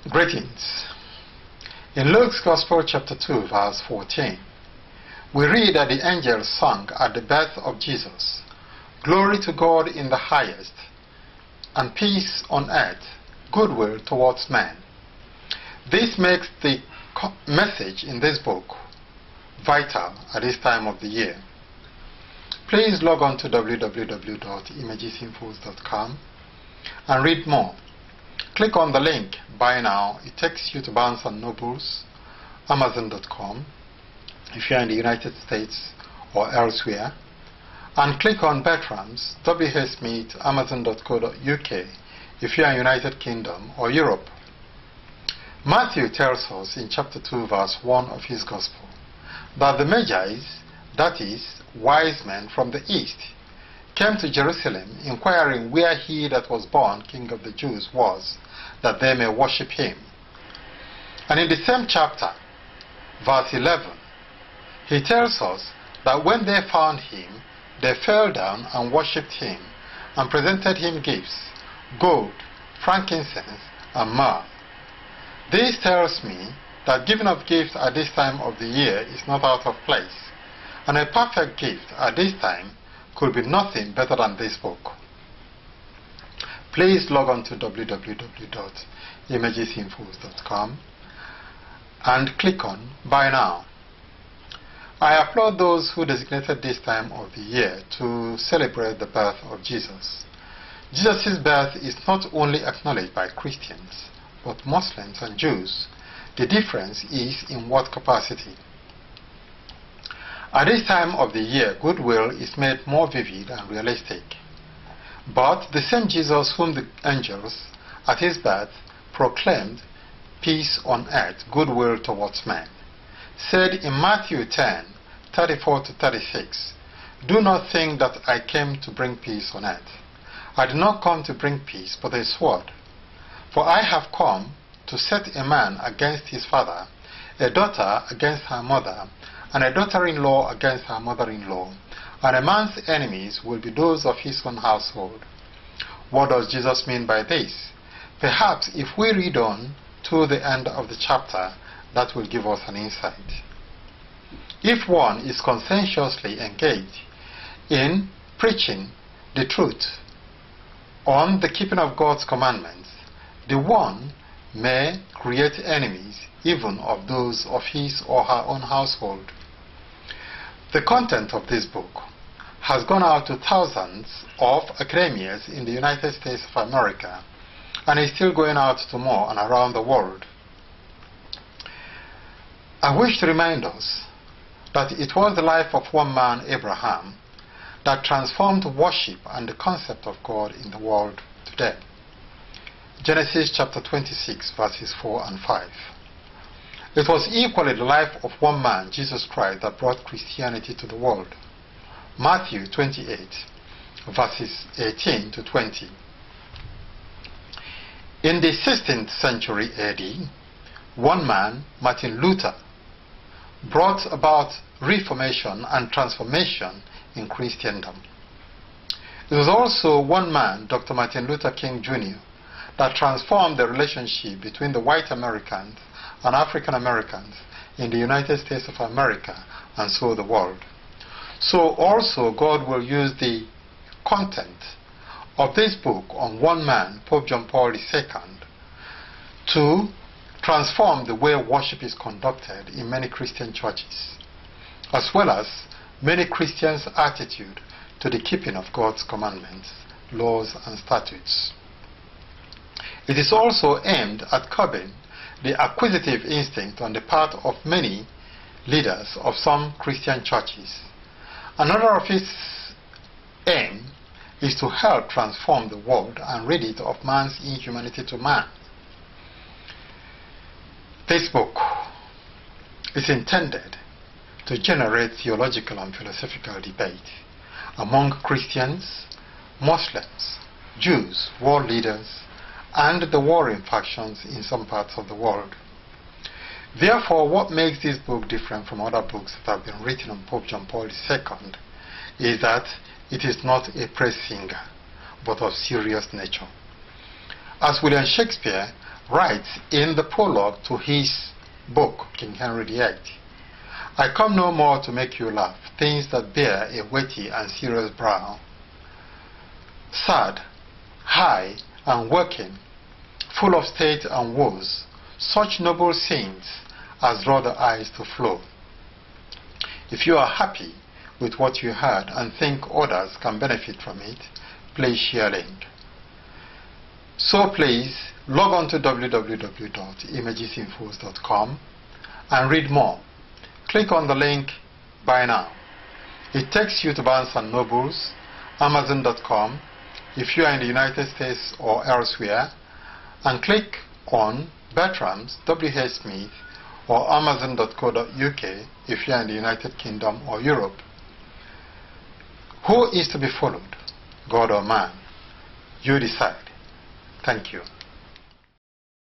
Greetings. In Luke's Gospel chapter 2 verse 14, we read that the angels sang at the birth of Jesus, "Glory to God in the highest, and peace on earth, goodwill towards men." This makes the message in this book vital at this time of the year. Please log on to www.imagesinfos.com and read more. Click on the link Buy Now. It takes you to Barnes & Noble's, Amazon.com if you are in the United States or elsewhere, and click on Bertram's, W.H. Smith, Amazon.co.uk if you are in United Kingdom or Europe. Matthew tells us in chapter 2 verse 1 of his Gospel that the Magi, that is, wise men from the east, came to Jerusalem inquiring where he that was born King of the Jews was, that they may worship him. And in the same chapter, verse 11, he tells us that when they found him, they fell down and worshipped him and presented him gifts, gold, frankincense, and myrrh. This tells me that giving of gifts at this time of the year is not out of place, and a perfect gift at this time could be nothing better than this book. Please log on to www.imagesinfos.com and click on Buy Now. I applaud those who designated this time of the year to celebrate the birth of Jesus. Jesus' birth is not only acknowledged by Christians, but Muslims and Jews. The difference is in what capacity. At this time of the year, goodwill is made more vivid and realistic. But the same Jesus whom the angels at his birth proclaimed peace on earth, goodwill towards men, said in Matthew 10:34-36, "Do not think that I came to bring peace on earth. I did not come to bring peace, but a sword. For I have come to set a man against his father, a daughter against her mother, and a daughter-in-law against her mother-in-law, and a man's enemies will be those of his own household." What does Jesus mean by this? Perhaps if we read on to the end of the chapter, that will give us an insight. If one is conscientiously engaged in preaching the truth on the keeping of God's commandments, the one may create enemies even of those of his or her own household. The content of this book has gone out to thousands of academians in the United States of America and is still going out to more and around the world. I wish to remind us that it was the life of one man, Abraham, that transformed worship and the concept of God in the world today. Genesis chapter 26 verses 4 and 5. It was equally the life of one man, Jesus Christ, that brought Christianity to the world. Matthew 28 verses 18-20. In the 16th century AD, one man, Martin Luther, brought about reformation and transformation in Christendom. It was also one man, Dr. Martin Luther King Jr., that transformed the relationship between the white Americans and African Americans in the United States of America and so the world. So also God will use the content of this book on one man, Pope John Paul II, to transform the way worship is conducted in many Christian churches, as well as many Christians' attitude to the keeping of God's commandments, laws, and statutes. It is also aimed at curbing the acquisitive instinct on the part of many leaders of some Christian churches. Another of its aim is to help transform the world and rid it of man's inhumanity to man. This book is intended to generate theological and philosophical debate among Christians, Muslims, Jews, world leaders, and the warring factions in some parts of the world. Therefore, what makes this book different from other books that have been written on Pope John Paul II is that it is not a praise singer, but of serious nature. As William Shakespeare writes in the prologue to his book, King Henry VIII, "I come no more to make you laugh, things that bear a weighty and serious brow. Sad, high, and working, full of state and woes, such noble scenes as draw the eyes to flow. If you are happy with what you heard and think others can benefit from it, please share link." So please log on to www.imagesinfos.com and read more. Click on the link Buy Now. It takes you to Barnes & Noble's, Amazon.com if you are in the United States or elsewhere, and click on Bertram's, W.H. Smith, or Amazon.co.uk if you are in the United Kingdom or Europe. Who is to be followed, God or man? You decide. Thank you.